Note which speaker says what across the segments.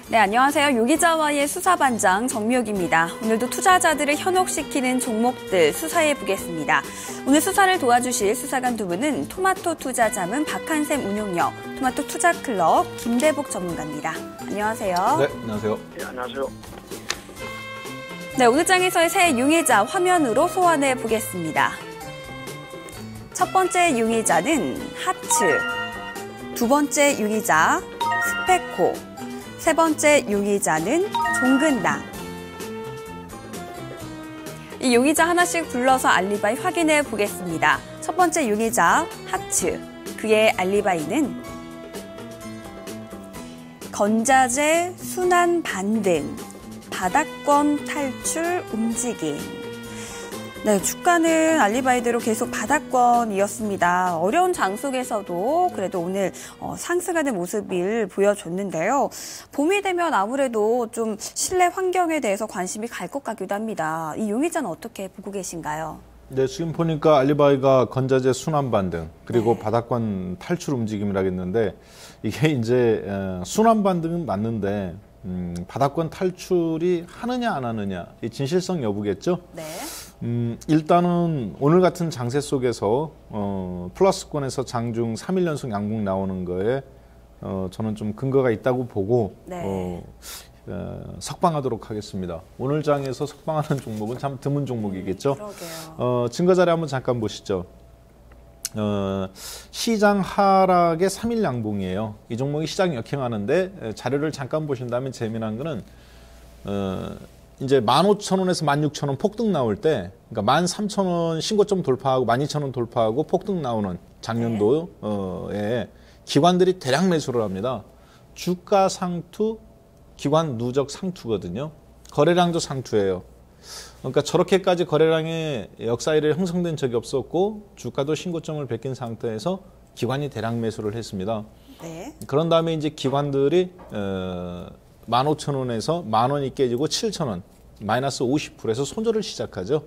Speaker 1: 네, 안녕하세요. 요기자와의 수사반장 정미옥입니다. 오늘도 투자자들을 현혹시키는 종목들 수사해 보겠습니다. 오늘 수사를 도와주실 수사관 두 분은 토마토 투자자문 박한샘 운용력, 토마토 투자클럽 김대복 전문가입니다. 안녕하세요.
Speaker 2: 네, 안녕하세요.
Speaker 3: 네, 안녕하세요.
Speaker 1: 네, 오늘 장에서의 새 용의자 화면으로 소환해 보겠습니다. 첫 번째 용의자는 하츠, 두 번째 용의자 스페코, 세 번째 용의자는 종근당. 이 용의자 하나씩 불러서 알리바이 확인해 보겠습니다. 첫 번째 용의자 하츠, 그의 알리바이는 건자재 순환 반등, 바닥권 탈출 움직임. 네, 주가는 알리바이대로 계속 바닥권이었습니다. 어려운 장 속에서도 그래도 오늘 상승하는 모습을 보여줬는데요. 봄이 되면 아무래도 좀 실내 환경에 대해서 관심이 갈 것 같기도 합니다. 이 용의자는 어떻게 보고 계신가요?
Speaker 2: 네, 지금 보니까 알리바이가 건자재 순환 반등 그리고
Speaker 1: 네.
Speaker 2: 바닥권 탈출 움직임이라겠는데 이게 이제 순환 반등은 맞는데 바닥권 탈출이 하느냐 안 하느냐 이 진실성 여부겠죠?
Speaker 1: 네.
Speaker 2: 일단은 오늘 같은 장세 속에서 플러스권에서 장중 3일 연속 양봉 나오는 거에 저는 좀 근거가 있다고 보고
Speaker 1: 네.
Speaker 2: 석방하도록 하겠습니다. 오늘 장에서 석방하는 종목은 참 드문 종목이겠죠.
Speaker 1: 그러게요.
Speaker 2: 증거 자료 한번 잠깐 보시죠. 시장 하락의 3일 양봉이에요. 이 종목이 시장 역행하는데 자료를 잠깐 보신다면 재미난 거는 이제 15,000원에서 16,000원 폭등 나올 때, 그러니까 13,000원 신고점 돌파하고 12,000원 돌파하고 폭등 나오는 작년도에 기관들이 대량 매수를 합니다. 주가 상투, 기관 누적 상투거든요. 거래량도 상투예요. 그러니까 저렇게까지 거래량의 역사 이래 형성된 적이 없었고 주가도 신고점을 베낀 상태에서 기관이 대량 매수를 했습니다.
Speaker 1: 네.
Speaker 2: 그런 다음에 이제 기관들이 15,000원에서 10,000원이 깨지고 7,000원, 마이너스 50%에서 손절을 시작하죠.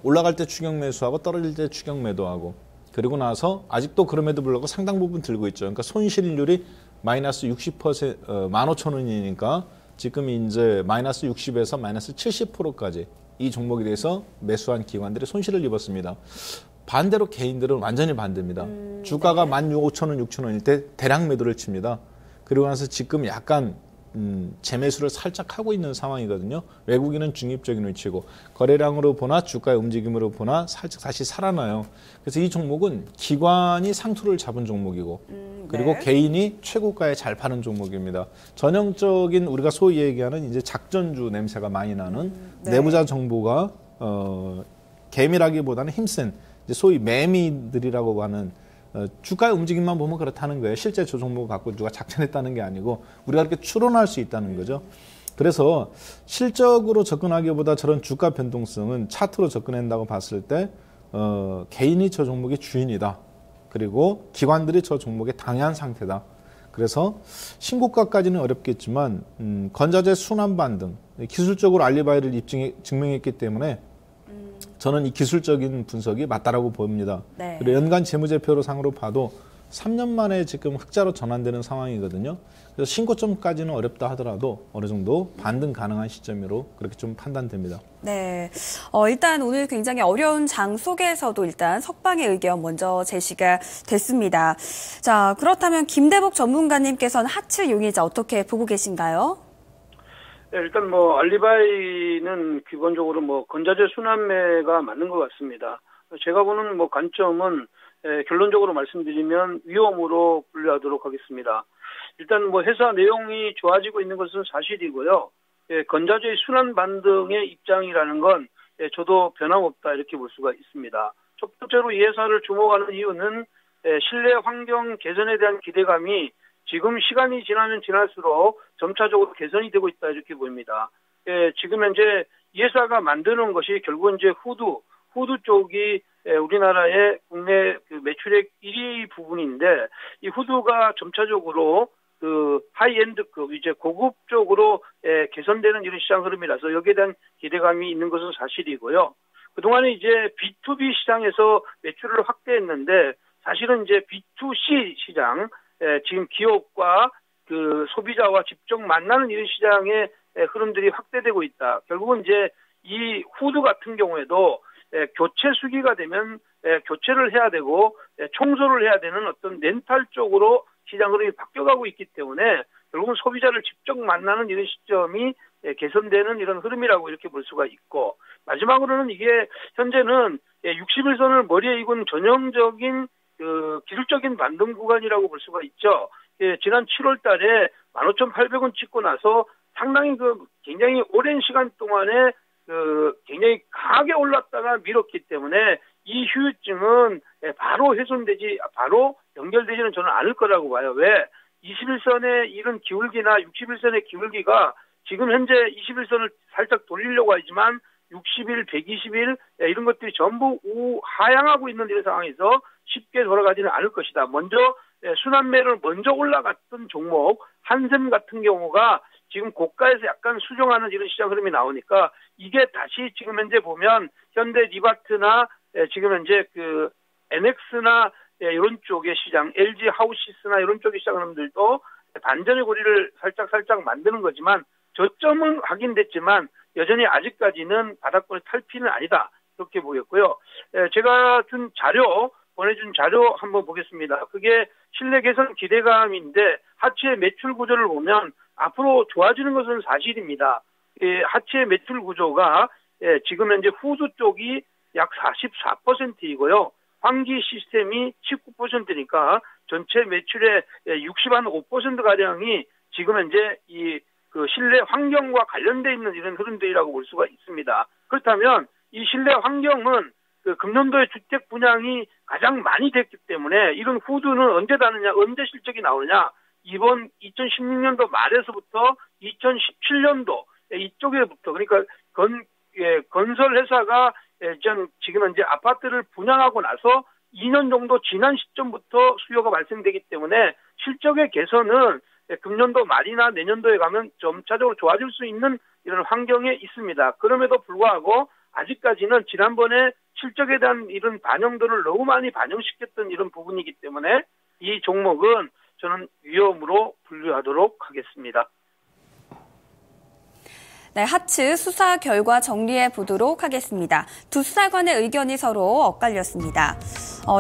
Speaker 2: 올라갈 때 추격 매수하고 떨어질 때 추격 매도하고 그리고 나서 아직도 그럼에도 불구하고 상당 부분 들고 있죠. 그러니까 손실률이 마이너스 60%, 15,000원이니까 지금 이제 마이너스 60에서 마이너스 70%까지 이 종목에 대해서 매수한 기관들이 손실을 입었습니다. 반대로 개인들은 완전히 반대입니다. 주가가 15,000원, 6,000원일 때 대량 매도를 칩니다. 그리고 나서 지금 약간 재매수를 살짝 하고 있는 상황이거든요. 외국인은 중립적인 위치고 거래량으로 보나 주가의 움직임으로 보나 살짝 다시 살아나요. 그래서 이 종목은 기관이 상투를 잡은 종목이고 그리고
Speaker 1: 네. 개인이
Speaker 2: 최고가에 잘 파는 종목입니다. 전형적인 우리가 소위 얘기하는 이제 작전주 냄새가 많이 나는
Speaker 1: 네.
Speaker 2: 내부자 정보가 개미라기보다는 힘센 이제 소위 매미들이라고 하는 주가의 움직임만 보면 그렇다는 거예요. 실제 저 종목을 갖고 누가 작전했다는 게 아니고 우리가 이렇게 추론할 수 있다는 거죠. 그래서 실적으로 접근하기보다 저런 주가 변동성은 차트로 접근한다고 봤을 때 개인이 저 종목의 주인이다. 그리고 기관들이 저 종목의 당연 상태다. 그래서 신고가까지는 어렵겠지만 건자재 순환 반등, 기술적으로 알리바이를 증명했기 때문에 저는 이 기술적인 분석이 맞다라고 봅니다.
Speaker 1: 네.
Speaker 2: 그리고 연간 재무제표 상으로 봐도 3년 만에 지금 흑자로 전환되는 상황이거든요. 그래서 신고점까지는 어렵다 하더라도 어느 정도 반등 가능한 시점으로 그렇게 좀 판단됩니다.
Speaker 1: 네. 일단 오늘 굉장히 어려운 장 속에서도 일단 석방의 의견 먼저 제시가 됐습니다. 자, 그렇다면 김대복 전문가님께서는 하츠 용의자 어떻게 보고 계신가요?
Speaker 3: 네, 일단 알리바이는 기본적으로 건자재 순환매가 맞는 것 같습니다. 제가 보는 관점은 결론적으로 말씀드리면 위험으로 분류하도록 하겠습니다. 일단 회사 내용이 좋아지고 있는 것은 사실이고요. 건자재 순환 반등의 입장이라는 건 저도 변함없다 이렇게 볼 수가 있습니다. 첫 번째로 이 회사를 주목하는 이유는 실내 환경 개선에 대한 기대감이 지금 시간이 지나면 지날수록 점차적으로 개선이 되고 있다 이렇게 보입니다. 지금 현재 이 회사가 만드는 것이 결국 이제 후드 쪽이 우리나라의 국내 매출액 1위 부분인데 이 후드가 점차적으로 하이엔드급 이제 고급 쪽으로 개선되는 이런 시장 흐름이라서 여기에 대한 기대감이 있는 것은 사실이고요. 그동안에 이제 B2B 시장에서 매출을 확대했는데 사실은 이제 B2C 시장 지금 기업과 그 소비자와 직접 만나는 이런 시장의 흐름들이 확대되고 있다. 결국은 이제 이 후드 같은 경우에도 교체 수기가 되면 교체를 해야 되고 청소를 해야 되는 어떤 렌탈 쪽으로 시장 흐름이 바뀌어가고 있기 때문에 결국은 소비자를 직접 만나는 이런 시점이 개선되는 이런 흐름이라고 이렇게 볼 수가 있고, 마지막으로는 이게 현재는 61선을 머리에 익은 전형적인 그 기술적인 반등 구간이라고 볼 수가 있죠. 지난 7월 달에 15,800원 찍고 나서 상당히 굉장히 오랜 시간 동안에 굉장히 강하게 올랐다가 밀었기 때문에 이 휴유증은 바로 바로 연결되지는 저는 않을 거라고 봐요. 왜? 21선의 이런 기울기나 61선의 기울기가 지금 현재 21선을 살짝 돌리려고 하지만 60일, 120일 이런 것들이 전부 하향하고 있는 이런 상황에서 쉽게 돌아가지는 않을 것이다. 먼저 순환매를 먼저 올라갔던 종목 한샘 같은 경우가 지금 고가에서 약간 수정하는 이런 시장 흐름이 나오니까 이게 다시 지금 현재 보면 현대 리바트나 지금 현재 그 NX나 이런 쪽의 시장, LG 하우시스나 이런 쪽의 시장 흐름들도 반전의 고리를 살짝 만드는 거지만 저점은 확인됐지만 여전히 아직까지는 바닥권의 탈피는 아니다. 그렇게 보였고요. 제가 보내준 자료 한번 보겠습니다. 그게 실내 개선 기대감인데 하체 매출 구조를 보면 앞으로 좋아지는 것은 사실입니다. 하체 매출 구조가 지금 현재 후드 쪽이 약 44%이고요. 환기 시스템이 19%니까 전체 매출의 65%가량이 지금 현재 그 실내 환경과 관련되어 있는 이런 흐름들이라고 볼 수가 있습니다. 그렇다면 이 실내 환경은 그 금년도에 주택 분양이 가장 많이 됐기 때문에 이런 후드는 언제 다느냐, 언제 실적이 나오느냐, 이번 2016년도 말에서부터 2017년도 이쪽에부터, 그러니까 건설 회사가 지금 현재 아파트를 분양하고 나서 2년 정도 지난 시점부터 수요가 발생되기 때문에 실적의 개선은 금년도 말이나 내년도에 가면 점차적으로 좋아질 수 있는 이런 환경에 있습니다. 그럼에도 불구하고 아직까지는 지난번에 실적에 대한 이런 반영도를 너무 많이 반영시켰던 이런 부분이기 때문에 이 종목은 저는 위험으로 분류하도록 하겠습니다.
Speaker 1: 네, 하츠 수사 결과 정리해 보도록 하겠습니다. 두 수사관의 의견이 서로 엇갈렸습니다.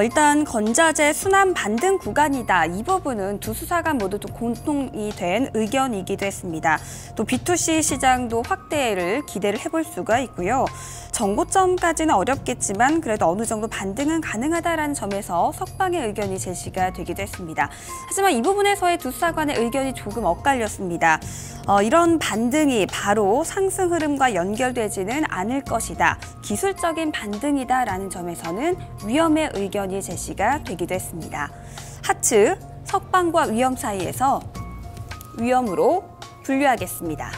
Speaker 1: 일단 건자재 순환 반등 구간이다. 이 부분은 두 수사관 모두 좀 공통이 된 의견이기도 했습니다. 또 B2C 시장도 확대를 기대를 해볼 수가 있고요. 정고점까지는 어렵겠지만 그래도 어느 정도 반등은 가능하다라는 점에서 석방의 의견이 제시가 되기도 했습니다. 하지만 이 부분에서의 두 수사관의 의견이 조금 엇갈렸습니다. 이런 반등이 바로 상승 흐름과 연결되지는 않을 것이다. 기술적인 반등이다라는 점에서는 위험의 의견이 제시가 되기도 했습니다. 하츠, 석방과 위험 사이에서 위험으로 분류하겠습니다.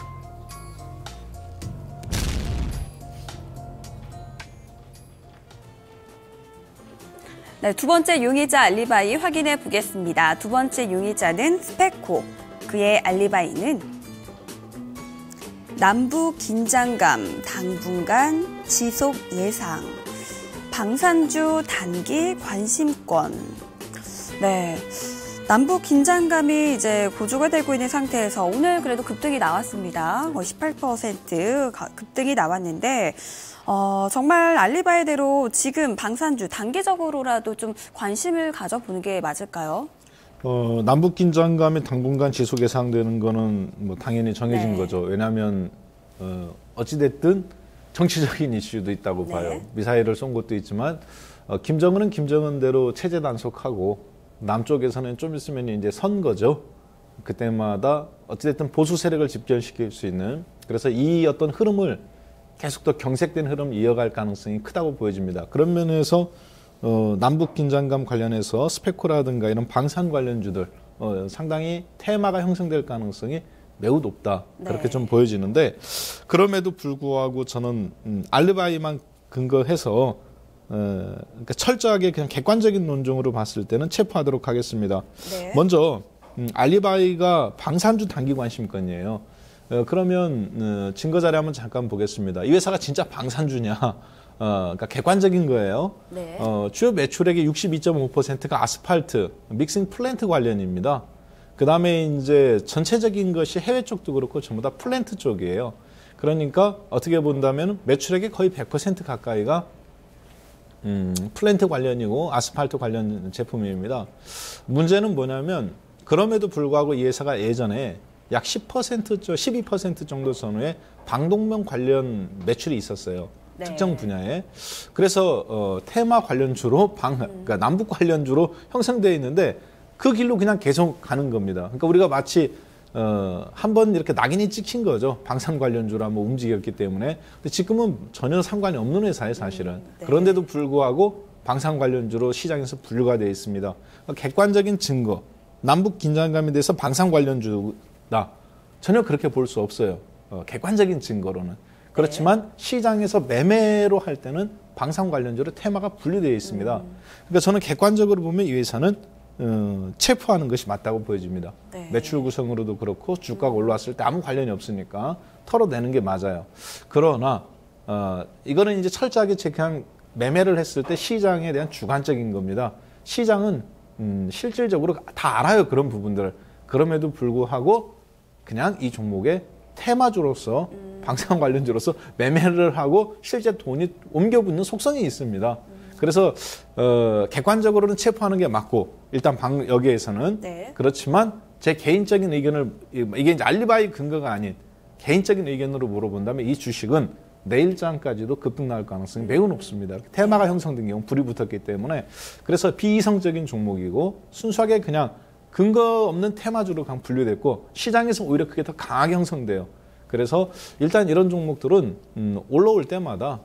Speaker 1: 네, 두 번째 용의자 알리바이 확인해 보겠습니다. 두 번째 용의자는 스페코, 그의 알리바이는 남북 긴장감 당분간 지속 예상, 방산주 단기 관심권. 네, 남북 긴장감이 이제 고조가 되고 있는 상태에서 오늘 그래도 급등이 나왔습니다. 거의 18% 급등이 나왔는데 정말 알리바이대로 지금 방산주 단기적으로라도 좀 관심을 가져보는 게 맞을까요?
Speaker 2: 남북 긴장감이 당분간 지속 예상되는 거는 뭐 당연히 정해진 거죠. 왜냐하면 어찌됐든 정치적인 이슈도 있다고 봐요. 미사일을 쏜 것도 있지만 김정은은 김정은대로 체제 단속하고 남쪽에서는 좀 있으면 이제 선거죠. 그때마다 어찌됐든 보수 세력을 집결시킬 수 있는, 그래서 이 어떤 흐름을 계속 더 경색된 흐름 이어갈 가능성이 크다고 보여집니다. 그런 면에서 남북 긴장감 관련해서 스페코라든가 이런 방산 관련주들 상당히 테마가 형성될 가능성이 매우 높다. 그렇게 좀 보여지는데, 그럼에도 불구하고 저는 알리바이만 근거해서 그러니까 철저하게 그냥 객관적인 논증으로 봤을 때는 체포하도록 하겠습니다. 먼저 알리바이가 방산주 단기 관심권이에요. 그러면 증거 자료 한번 잠깐 보겠습니다. 이 회사가 진짜 방산주냐? 그러니까 객관적인 거예요. 주요 매출액의 62.5%가 아스팔트, 믹싱 플랜트 관련입니다. 그다음에 이제 전체적인 것이 해외 쪽도 그렇고 전부 다 플랜트 쪽이에요. 그러니까 어떻게 본다면 매출액의 거의 100% 가까이가 플랜트 관련이고 아스팔트 관련 제품입니다. 문제는 뭐냐면 그럼에도 불구하고 이 회사가 예전에 약 10%, 12% 정도 선후에 방독면 관련 매출이 있었어요.
Speaker 1: 네.
Speaker 2: 특정 분야에. 그래서 테마 관련주로 그러니까 남북 관련주로 형성되어 있는데 그 길로 그냥 계속 가는 겁니다. 그러니까 우리가 마치 한번 이렇게 낙인이 찍힌 거죠. 방산 관련주로 한번 움직였기 때문에. 근데 지금은 전혀 상관이 없는 회사예요, 사실은.
Speaker 1: 네.
Speaker 2: 그런데도 불구하고 방산 관련주로 시장에서 분류가 되어 있습니다. 그러니까 객관적인 증거, 남북 긴장감에 대해서 방산 관련주다. 전혀 그렇게 볼 수 없어요. 객관적인 증거로는. 그렇지만 시장에서 매매로 할 때는 방산 관련주로 테마가 분류되어 있습니다. 그러니까 저는 객관적으로 보면 이 회사는 체포하는 것이 맞다고 보여집니다.
Speaker 1: 네.
Speaker 2: 매출 구성으로도 그렇고 주가가 올라왔을 때 아무 관련이 없으니까 털어내는 게 맞아요. 그러나 이거는 이제 철저하게 그냥 매매를 했을 때 시장에 대한 주관적인 겁니다. 시장은 실질적으로 다 알아요, 그런 부분들을. 그럼에도 불구하고 그냥 이 종목의 테마주로서 방산 관련주로서 매매를 하고 실제 돈이 옮겨붙는 속성이 있습니다. 그래서 객관적으로는 체포하는 게 맞고 일단 여기에서는
Speaker 1: 네.
Speaker 2: 그렇지만 제 개인적인 의견을 이게 이제 알리바이 근거가 아닌 개인적인 의견으로 물어본다면 이 주식은 내일장까지도 급등 나올 가능성이 매우 높습니다. 테마가 형성된 경우 불이 붙었기 때문에 그래서 비이성적인 종목이고 순수하게 그냥 근거 없는 테마주로 그냥 분류됐고 시장에서 오히려 그게 더 강하게 형성돼요. 그래서 일단 이런 종목들은 올라올 때마다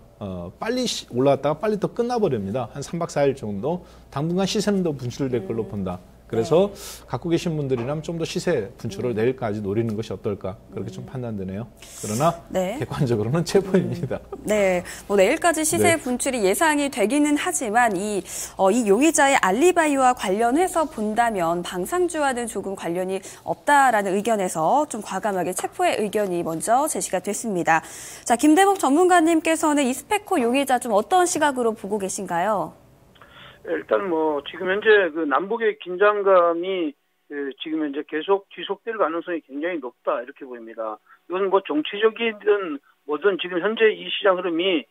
Speaker 2: 빨리 올라왔다가 빨리 또 끝나버립니다. 한 3박 4일 정도 당분간 시세는 더 분출될 걸로 본다. 그래서 갖고 계신 분들이라면 좀 더 시세 분출을 내일까지 노리는 것이 어떨까 그렇게 좀 판단되네요. 그러나
Speaker 1: 네.
Speaker 2: 객관적으로는 체포입니다.
Speaker 1: 네, 뭐 내일까지 시세
Speaker 2: 네.
Speaker 1: 분출이 예상이 되기는 하지만 이 용의자의 알리바이와 관련해서 본다면 방산주와는 조금 관련이 없다라는 의견에서 좀 과감하게 체포의 의견이 먼저 제시가 됐습니다. 자, 김대복 전문가님께서는 이 스페코 용의자 좀 어떤 시각으로 보고 계신가요?
Speaker 3: 일단 뭐 지금 현재 그 남북의 긴장감이 지금 현재 계속 지속될 가능성이 굉장히 높다 이렇게 보입니다. 이건 뭐 정치적이든 뭐든 지금 현재 이 시장 흐름이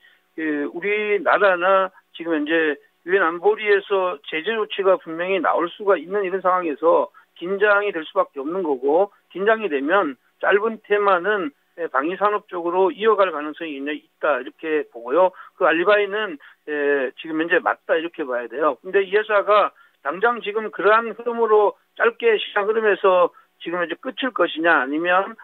Speaker 3: 우리나라나 지금 현재 유엔 안보리에서 제재 조치가 분명히 나올 수가 있는 이런 상황에서 긴장이 될 수밖에 없는 거고 긴장이 되면 짧은 테마는 방위산업 쪽으로 이어갈 가능성이 굉장히 있다 이렇게 보고요. 그 알리바이는 지금 현재 맞다 이렇게 봐야 돼요. 근데 이 회사가 당장 지금 그러한 흐름으로 짧게 시장 흐름에서 지금 이제 끝일 것이냐 아니면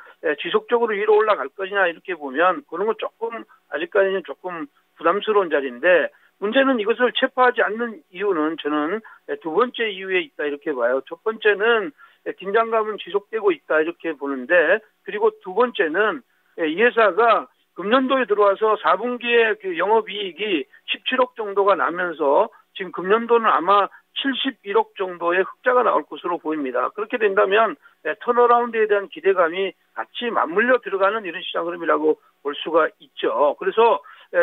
Speaker 3: 지속적으로 위로 올라갈 것이냐 이렇게 보면 그런 건 조금 아직까지는 조금 부담스러운 자리인데 문제는 이것을 체포하지 않는 이유는 저는 두 번째 이유에 있다 이렇게 봐요. 첫 번째는 긴장감은 지속되고 있다 이렇게 보는데 그리고 두 번째는 이 회사가 금년도에 들어와서 4분기에 그 영업이익이 17억 정도가 나면서 지금 금년도는 아마 71억 정도의 흑자가 나올 것으로 보입니다. 그렇게 된다면 턴어라운드에 대한 기대감이 같이 맞물려 들어가는 이런 시장 흐름이라고 볼 수가 있죠. 그래서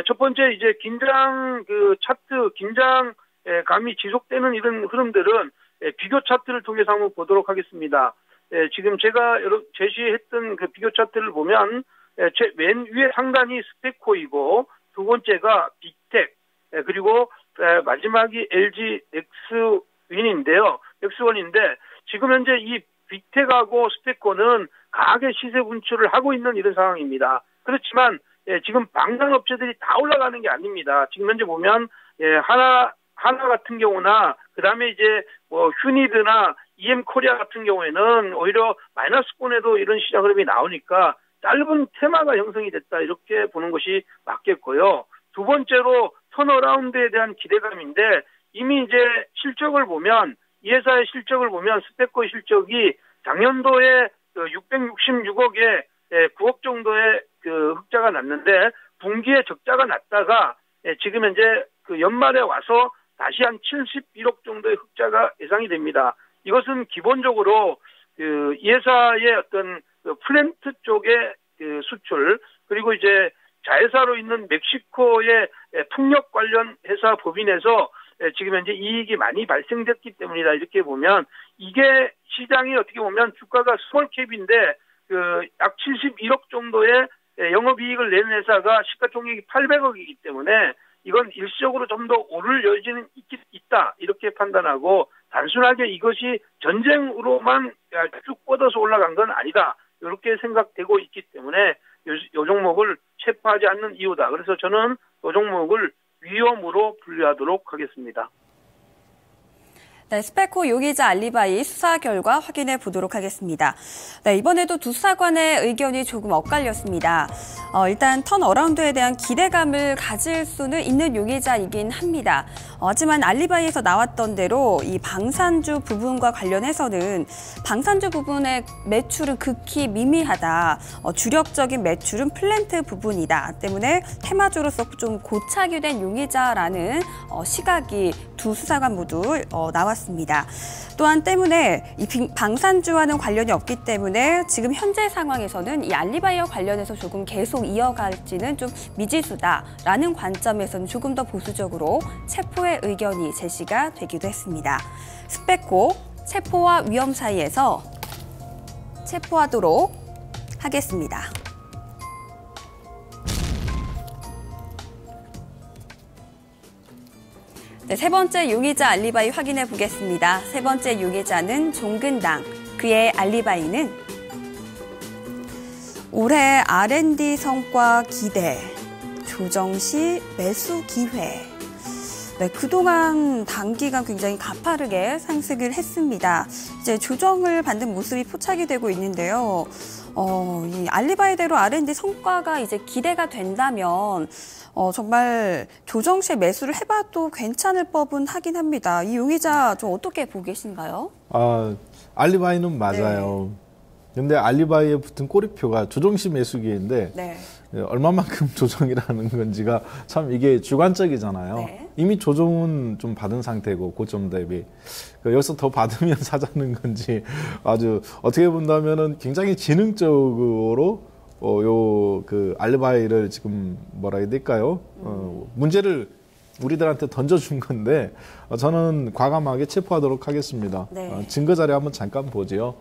Speaker 3: 첫 번째 이제 긴장 차트 긴장감이 지속되는 이런 흐름들은 비교 차트를 통해서 한번 보도록 하겠습니다. 지금 제가 제시했던 그 비교 차트를 보면 맨 위에 상단이 스페코이고 두 번째가 빅텍 그리고 마지막이 LG 넥스원인데 지금 현재 이 빅텍하고 스페코는 강하게 시세 분출을 하고 있는 이런 상황입니다. 그렇지만 지금 방산업체들이 다 올라가는 게 아닙니다. 지금 현재 보면 하나 같은 경우나 그다음에 이제 뭐 휴니드나 EM코리아 같은 경우에는 오히려 마이너스권에도 이런 시장 흐름이 나오니까 짧은 테마가 형성이 됐다 이렇게 보는 것이 맞겠고요. 두 번째로 턴어라운드에 대한 기대감인데 이미 이제 실적을 보면 이 회사의 실적을 보면 스페코의 실적이 작년도에 666억에 9억 정도의 그 흑자가 났는데 분기에 적자가 났다가 지금 현재 그 연말에 와서 다시 한 71억 정도의 흑자가 예상이 됩니다. 이것은 기본적으로 이 회사의 어떤 플랜트 쪽의 그 수출 그리고 이제 자회사로 있는 멕시코의 풍력 관련 회사 법인에서 지금 현재 이익이 많이 발생됐기 때문이다 이렇게 보면 이게 시장이 어떻게 보면 주가가 스몰캡인데 약 71억 정도의 영업이익을 낸 회사가 시가총액이 800억이기 때문에 이건 일시적으로 좀 더 오를 여지는 있다 이렇게 판단하고 단순하게 이것이 전쟁으로만 쭉 뻗어서 올라간 건 아니다 이렇게 생각되고 있기 때문에 이 종목을 체포하지 않는 이유다. 그래서 저는 이 종목을 위험으로 분류하도록 하겠습니다.
Speaker 1: 네, 스페코 용의자 알리바이 수사 결과 확인해 보도록 하겠습니다. 네, 이번에도 두 수사관의 의견이 조금 엇갈렸습니다. 일단 턴어라운드에 대한 기대감을 가질 수는 있는 용의자이긴 합니다. 하지만 알리바이에서 나왔던 대로 이 방산주 부분과 관련해서는 방산주 부분의 매출은 극히 미미하다. 주력적인 매출은 플랜트 부분이다. 때문에 테마주로서 좀 고착이 된 용의자라는 시각이 두 수사관 모두 나왔습니다. 또한 때문에 이 방산주와는 관련이 없기 때문에 지금 현재 상황에서는 이 알리바이와 관련해서 조금 계속 이어갈지는 좀 미지수다라는 관점에서는 조금 더 보수적으로 체포의 의견이 제시가 되기도 했습니다. 스페코 체포와 위험 사이에서 체포하도록 하겠습니다. 네, 세 번째 용의자 알리바이 확인해 보겠습니다. 세 번째 용의자는 종근당, 그의 알리바이는 올해 R&D 성과 기대, 조정 시 매수 기회. 네, 그동안 단기간 굉장히 가파르게 상승을 했습니다. 이제 조정을 받는 모습이 포착이 되고 있는데요. 이 알리바이대로 R&D 성과가 이제 기대가 된다면 정말 조정 시에 매수를 해봐도 괜찮을 법은 하긴 합니다. 이 용의자 좀 어떻게 보고 계신가요?
Speaker 2: 알리바이는 맞아요. 근데 알리바이에 붙은 꼬리표가 조정 시 매수기인데
Speaker 1: 네.
Speaker 2: 얼마만큼 조정이라는 건지가 참 이게 주관적이잖아요.
Speaker 1: 네.
Speaker 2: 이미 조정은 좀 받은 상태고 고점 대비 여기서 더 받으면 사자는 건지 아주 어떻게 본다면은 굉장히 지능적으로 그 알리바이를 지금 뭐라 해야 될까요? 문제를 우리들한테 던져준 건데 저는 과감하게 체포하도록 하겠습니다.
Speaker 1: 네.
Speaker 2: 증거 자료 한번 잠깐 보죠.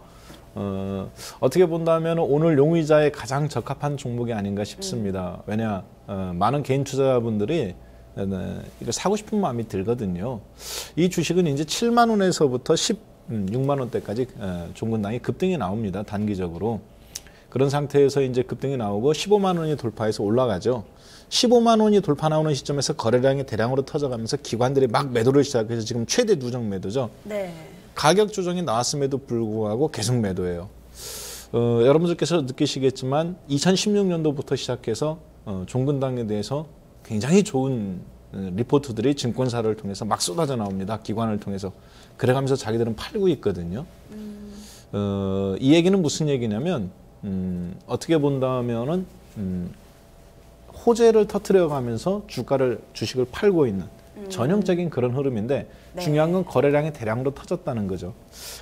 Speaker 2: 어떻게 본다면 오늘 용의자에 가장 적합한 종목이 아닌가 싶습니다. 왜냐 많은 개인 투자자분들이 이거 사고 싶은 마음이 들거든요. 이 주식은 이제 7만 원에서부터 16만 원대까지 종근당이 급등이 나옵니다. 단기적으로. 그런 상태에서 이제 급등이 나오고 15만 원이 돌파해서 올라가죠. 15만 원이 돌파 나오는 시점에서 거래량이 대량으로 터져가면서 기관들이 막 매도를 시작해서 지금 최대 누적 매도죠.
Speaker 1: 네.
Speaker 2: 가격 조정이 나왔음에도 불구하고 계속 매도해요. 여러분들께서 느끼시겠지만 2016년도부터 시작해서 종근당에 대해서 굉장히 좋은 리포트들이 증권사를 통해서 막 쏟아져 나옵니다. 기관을 통해서. 그래가면서 자기들은 팔고 있거든요. 이 얘기는 무슨 얘기냐면 어떻게 본다면은 호재를 터뜨려가면서 주식을 팔고 있는 전형적인 그런 흐름인데
Speaker 1: 네.
Speaker 2: 중요한 건 거래량이 대량으로 터졌다는 거죠.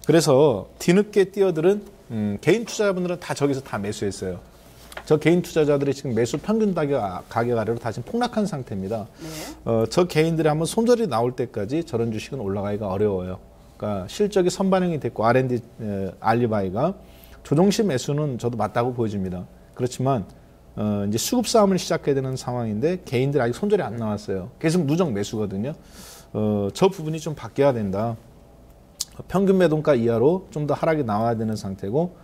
Speaker 2: 그래서 뒤늦게 뛰어들은 개인 투자자분들은 다 저기서 다 매수했어요. 저 개인 투자자들이 지금 매수 평균 가격 아래로 다 지금 폭락한 상태입니다.
Speaker 1: 네.
Speaker 2: 저 개인들이 한번 손절이 나올 때까지 저런 주식은 올라가기가 어려워요. 그러니까 실적이 선반영이 됐고 R&D 알리바이가 조정시 매수는 저도 맞다고 보여집니다. 그렇지만 이제 수급 싸움을 시작해야 되는 상황인데 개인들 아직 손절이 안 나왔어요. 계속 누적 매수거든요. 저 부분이 좀 바뀌어야 된다. 평균 매도가 이하로 좀 더 하락이 나와야 되는 상태고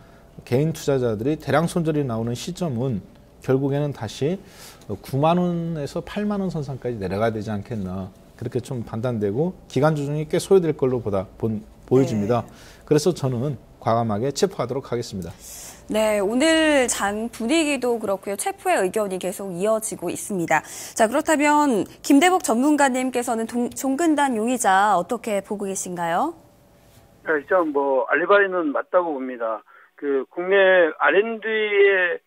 Speaker 2: 개인 투자자들이 대량 손절이 나오는 시점은 결국에는 다시 9만 원에서 8만 원 선상까지 내려가야 되지 않겠나. 그렇게 좀 판단되고 기간 조정이 꽤 소요될 걸로 보여집니다.
Speaker 1: 네.
Speaker 2: 그래서 저는 과감하게 체포하도록 하겠습니다.
Speaker 1: 네, 오늘 장 분위기도 그렇고요. 체포의 의견이 계속 이어지고 있습니다. 자, 그렇다면 김대복 전문가님께서는 종근당 용의자 어떻게 보고 계신가요?
Speaker 3: 네, 일단 알리바이는 맞다고 봅니다. 국내 R&D에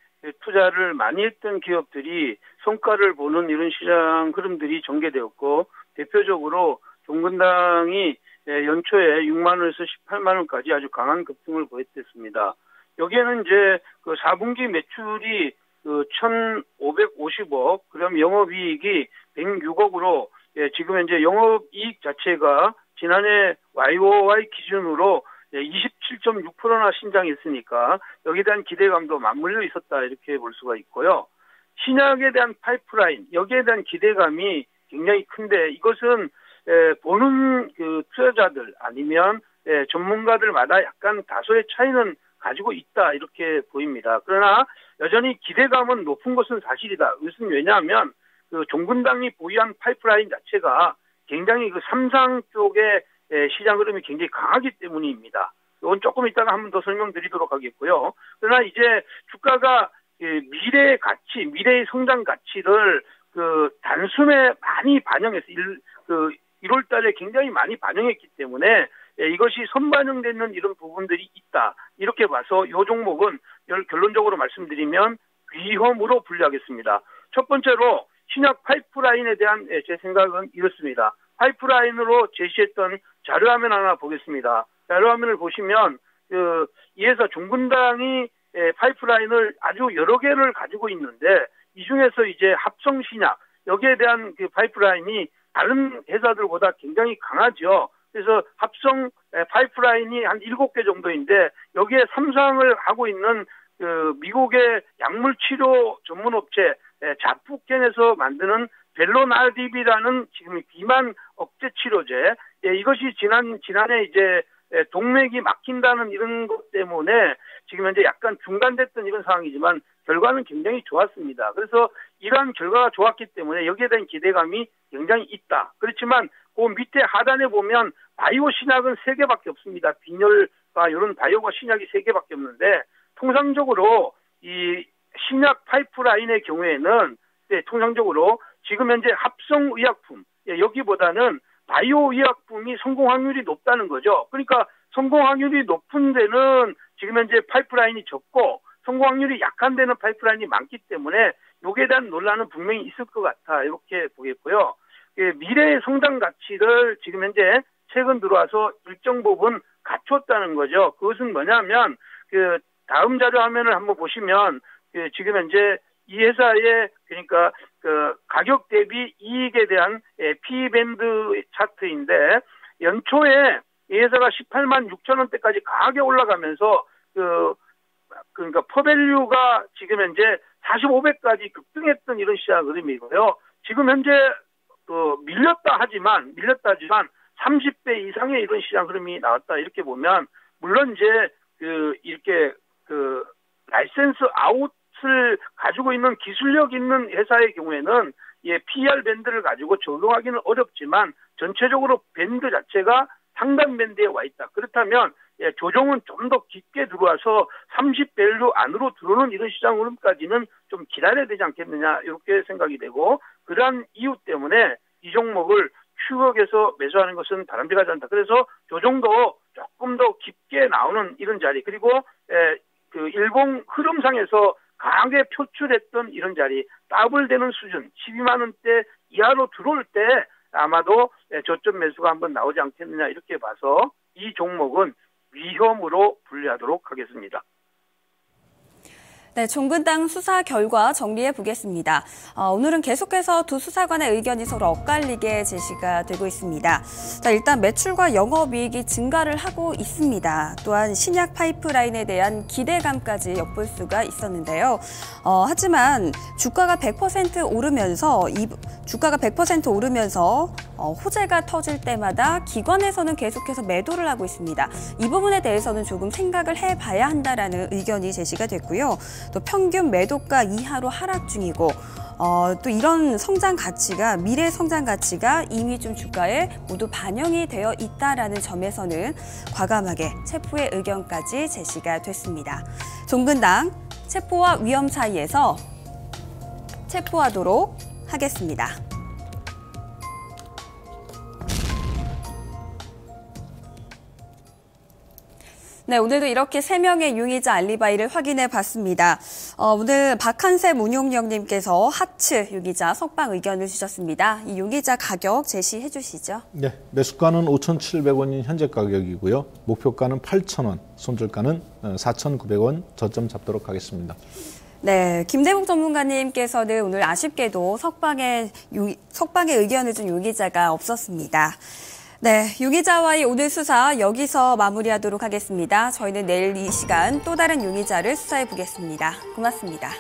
Speaker 3: 투자를 많이 했던 기업들이 성과를 보는 이런 시장 흐름들이 전개되었고, 대표적으로 종근당이 연초에 6만 원에서 18만 원까지 아주 강한 급등을 보였습니다. 여기에는 이제 4분기 매출이 1,550억, 그럼 영업이익이 106억으로 지금 이제 영업이익 자체가 지난해 YOY 기준으로 2.6%나 신장했으니까 여기에 대한 기대감도 맞물려 있었다 이렇게 볼 수가 있고요. 신약에 대한 파이프라인 여기에 대한 기대감이 굉장히 큰데 이것은 보는 그 투자자들 아니면 전문가들마다 약간 다소의 차이는 가지고 있다 이렇게 보입니다. 그러나 여전히 기대감은 높은 것은 사실이다. 이것은 왜냐하면 그 종군당이 보유한 파이프라인 자체가 굉장히 그 삼상 쪽의 시장 흐름이 굉장히 강하기 때문입니다. 이건 조금 이따가 한 번 더 설명드리도록 하겠고요. 그러나 이제 주가가 미래의 가치, 미래의 성장 가치를 그 단숨에 많이 반영해서 1월 달에 굉장히 많이 반영했기 때문에 이것이 선반영되는 이런 부분들이 있다. 이렇게 봐서 이 종목은 결론적으로 말씀드리면 위험으로 분류하겠습니다. 첫 번째로 신약 파이프라인에 대한 제 생각은 이렇습니다. 파이프라인으로 제시했던 자료화면 하나 보겠습니다. 자료화면을 보시면 이 회사 종군당이 파이프라인을 아주 여러 개를 가지고 있는데 이 중에서 이제 합성 신약 여기에 대한 그 파이프라인이 다른 회사들보다 굉장히 강하죠. 그래서 합성 파이프라인이 한 7개 정도인데 여기에 삼상을 하고 있는 그 미국의 약물 치료 전문 업체 자푸켄에서 만드는 벨로나디비라는 지금 비만 억제 치료제 이것이 지난해 이제 동맥이 막힌다는 이런 것 때문에 지금 현재 약간 중단됐던 이런 상황이지만 결과는 굉장히 좋았습니다. 그래서 이러한 결과가 좋았기 때문에 여기에 대한 기대감이 굉장히 있다. 그렇지만 그 밑에 하단에 보면 바이오 신약은 3개밖에 없습니다. 빈혈과 이런 바이오가 신약이 3개밖에 없는데 통상적으로 이 신약 파이프라인의 경우에는 통상적으로 지금 현재 합성 의약품 여기보다는 바이오 의약품이 성공 확률이 높다는 거죠. 그러니까 성공 확률이 높은 데는 지금 현재 파이프라인이 적고 성공 확률이 약한 데는 파이프라인이 많기 때문에 여기에 대한 논란은 분명히 있을 것 같아 이렇게 보겠고요. 미래의 성장 가치를 지금 현재 최근 들어와서 일정 부분 갖췄다는 거죠. 그것은 뭐냐면 그 다음 자료 화면을 한번 보시면 지금 현재 이 회사의 그러니까 그 가격 대비 이익에 대한 P밴드 차트인데 연초에 이 회사가 18만 6천 원대까지 강하게 올라가면서 그러니까 퍼밸류가 지금 현재 45배까지 급등했던 이런 시장 흐름이고요. 지금 현재 밀렸다 하지만 30배 이상의 이런 시장 흐름이 나왔다 이렇게 보면 물론 이제 이렇게 라이센스 아웃을 가지고 있는 기술력 있는 회사의 경우에는 PR 밴드를 가지고 적용하기는 어렵지만 전체적으로 밴드 자체가 상단 밴드에 와 있다. 그렇다면 조정은 좀 더 깊게 들어와서 30밸류 안으로 들어오는 이런 시장 흐름까지는 좀 기다려야 되지 않겠느냐 이렇게 생각이 되고 그러한 이유 때문에 이 종목을 추격해서 매수하는 것은 바람직하지 않다. 그래서 조정도 조금 더 깊게 나오는 이런 자리 그리고 그 일봉 흐름상에서 강하게 표출했던 이런 자리 더블되는 수준 12만 원대 이하로 들어올 때 아마도 저점 매수가 한번 나오지 않겠느냐 이렇게 봐서 이 종목은 위험으로 분류하도록 하겠습니다.
Speaker 1: 네, 종군당 수사 결과 정리해 보겠습니다. 오늘은 계속해서 두 수사관의 의견이 서로 엇갈리게 제시가 되고 있습니다. 자, 일단 매출과 영업이익이 증가를 하고 있습니다. 또한 신약 파이프라인에 대한 기대감까지 엿볼 수가 있었는데요. 하지만 주가가 100% 오르면서 호재가 터질 때마다 기관에서는 계속해서 매도를 하고 있습니다. 이 부분에 대해서는 조금 생각을 해봐야 한다라는 의견이 제시가 됐고요. 또 평균 매도가 이하로 하락 중이고 또 이런 성장 가치가 미래 성장 가치가 이미 좀 주가에 모두 반영이 되어 있다라는 점에서는 과감하게 체포의 의견까지 제시가 됐습니다. 종근당 체포와 위험 사이에서 체포하도록 하겠습니다. 네, 오늘도 이렇게 3명의 용의자 알리바이를 확인해 봤습니다. 오늘 박한샘 운용령님께서 하츠 용의자 석방 의견을 주셨습니다. 이 용의자 가격 제시해 주시죠.
Speaker 2: 네, 매수가는 5,700원인 현재 가격이고요. 목표가는 8,000원, 손절가는 4,900원 저점 잡도록 하겠습니다.
Speaker 1: 네, 김대복 전문가님께서는 오늘 아쉽게도 석방에 의견을 준 용의자가 없었습니다. 네, 용의자와의 오늘 수사 여기서 마무리하도록 하겠습니다. 저희는 내일 이 시간 또 다른 용의자를 수사해 보겠습니다. 고맙습니다.